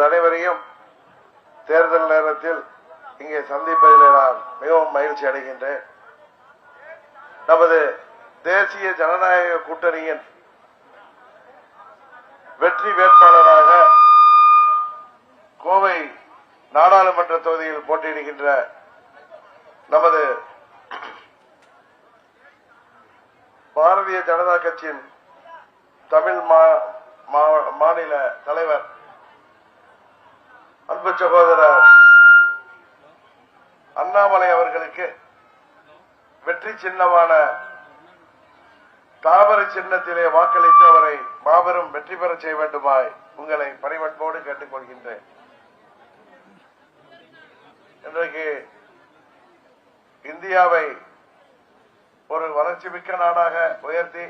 உங்கள் அனைவரையும் தேர்தல் நேரத்தில் இங்கே சந்திப்பதில் நான் மிகவும் மகிழ்ச்சி அடைகின்றேன். நமது தேசிய ஜனநாயக கூட்டணியின் வெற்றி வேட்பாளராக கோவை நாடாளுமன்ற தொகுதியில் போட்டியிடுகின்ற நமது பாரதிய ஜனதா கட்சியின் தமிழ் மாநில தலைவர் அன்பு சகோதரர் அண்ணாமலை அவர்களுக்கு வெற்றி சின்னமான தாமரை சின்னத்திலே வாக்களித்து அவரை மாபெரும் வெற்றி பெற செய்ய வேண்டுமாய் உங்களை பணிவன்போடு கேட்டுக் கொள்கின்றேன். இன்றைக்கு இந்தியாவை ஒரு வளர்ச்சி மிக்க நாடாக உயர்த்தி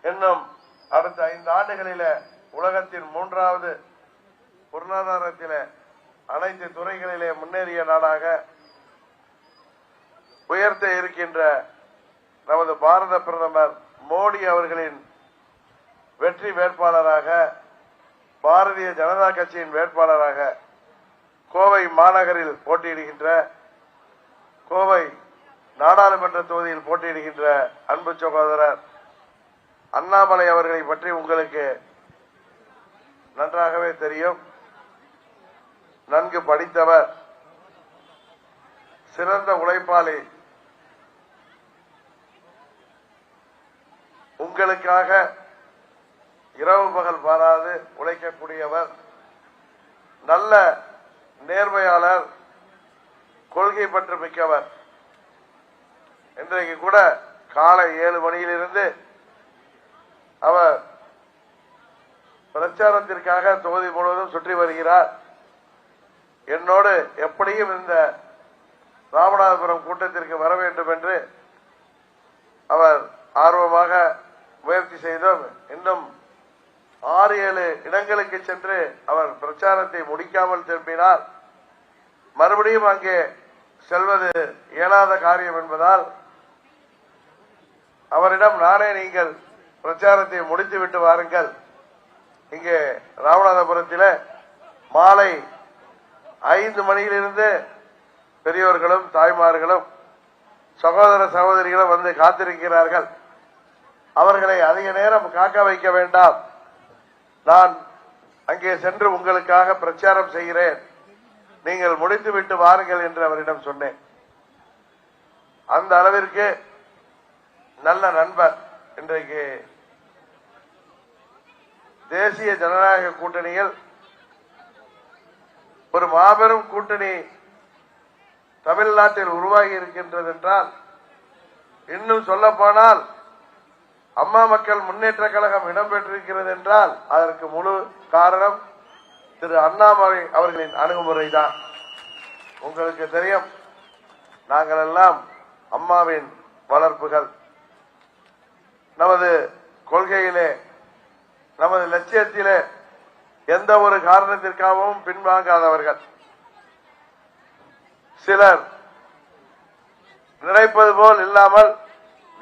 இன்னும் அடுத்த 5 ஆண்டுகளில உலகத்தின் 3வது பொருளாதாரத்திலே அனைத்து துறைகளிலே முன்னேறிய நாடாக உயர்த்த இருக்கின்ற நமது பாரத பிரதமர் மோடி அவர்களின் வெற்றி வேட்பாளராக பாரதிய ஜனதா கட்சியின் வேட்பாளராக கோவை மாநகரில் போட்டியிடுகின்ற கோவை நாடாளுமன்ற தொகுதியில் போட்டியிடுகின்ற அன்பு சகோதரர் அண்ணாமலை அவர்களை பற்றி உங்களுக்கு நன்றாகவே தெரியும். நன்கு படித்தவர், சிறந்த உழைப்பாளி, உங்களுக்காக இரவு பகல் பாராது உழைக்கக்கூடியவர், நல்ல நேர்மையாளர், கொள்கை பற்று மிக்கவர். இன்றைக்கு கூட காலை 7 மணியிலிருந்து அவர் பிரச்சாரத்திற்காக தொகுதி முழுவதும் சுற்றி வருகிறார். என்னோடு எப்படியும் இந்த ராமநாதபுரம் கூட்டத்திற்கு வர வேண்டும் என்று அவர் ஆர்வமாக முயற்சி செய்தோம். இன்னும் 6-7 இடங்களுக்கு சென்று அவர் பிரச்சாரத்தை முடிக்காமல் திரும்பினார். மறுபடியும் அங்கே செல்வது இயலாத காரியம் என்பதால் அவரிடம் நானே, நீங்கள் பிரச்சாரத்தை முடித்துவிட்டு வாருங்கள், இங்கே ராமநாதபுரத்தில் மாலை 5 மணியிலிருந்து பெரியோர்களும் தாய்மார்களும் சகோதர சகோதரிகளும் வந்து காத்திருக்கிறார்கள், அவர்களை அதிக நேரம் காக்க வைக்க வேண்டாம், நான் அங்கே சென்று உங்களுக்காக பிரச்சாரம் செய்கிறேன், நீங்கள் முடித்துவிட்டு வாருங்கள் என்று அவரிடம் சொன்னேன். அந்த அளவிற்கு நல்ல நண்பர். இன்றைக்கு தேசிய ஜனநாயக கூட்டணியில் ஒரு மாபெரும் கூட்டணி தமிழ்நாட்டில் உருவாகி இருக்கின்றது என்றால், இன்னும் சொல்லப்போனால் அம்மா மக்கள் முன்னேற்ற கழகம் இடம்பெற்றிருக்கிறது என்றால் அதற்கு முழு காரணம் திரு அண்ணாமலை அவர்களின் அணுகுமுறைதான். உங்களுக்கு தெரியும், நாங்கள் எல்லாம் அம்மாவின் வளர்ப்புகள். நமது கொள்கையிலே, நமது லட்சியத்திலே எந்த ஒரு காரணத்திற்காகவும் பின்வாங்காதவர்கள். சிலர் நினைப்பது போல் இல்லாமல்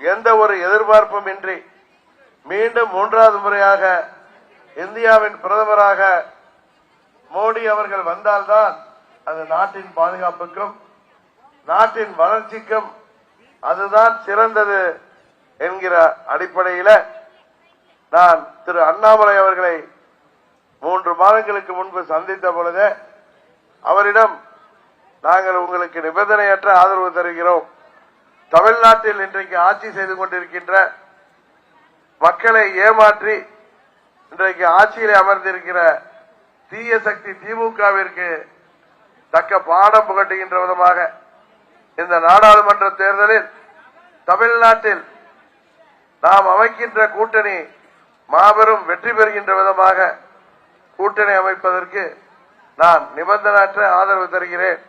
எந்த ஒரு எதிர்பார்ப்பும் இன்றி மீண்டும் 3வது முறையாக இந்தியாவின் பிரதமராக மோடி அவர்கள் வந்தால்தான் அது நாட்டின் பாதுகாப்புக்கும் நாட்டின் வளர்ச்சிக்கும் அதுதான் சிறந்தது என்கிற அடிப்படையில் நான் திரு அண்ணாமலை அவர்களை 3 மாதங்களுக்கு முன்பு சந்தித்த பொழுது அவரிடம், நாங்கள் உங்களுக்கு நிபந்தனையற்ற ஆதரவு தருகிறோம், தமிழ்நாட்டில் இன்றைக்கு ஆட்சி செய்து கொண்டிருக்கின்ற மக்களை ஏமாற்றி இன்றைக்கு ஆட்சியிலே அமர்ந்திருக்கிற தீய சக்தி திமுகவிற்கு தக்க பாடம் புகட்டுகின்ற விதமாக இந்த நாடாளுமன்ற தேர்தலில் தமிழ்நாட்டில் நாம் அமைக்கின்ற கூட்டணி மாபெரும் வெற்றி பெறுகின்ற விதமாக கூட்டணி அமைப்பதற்கு நான் நிபந்தனையற்ற ஆதரவு தருகிறேன்.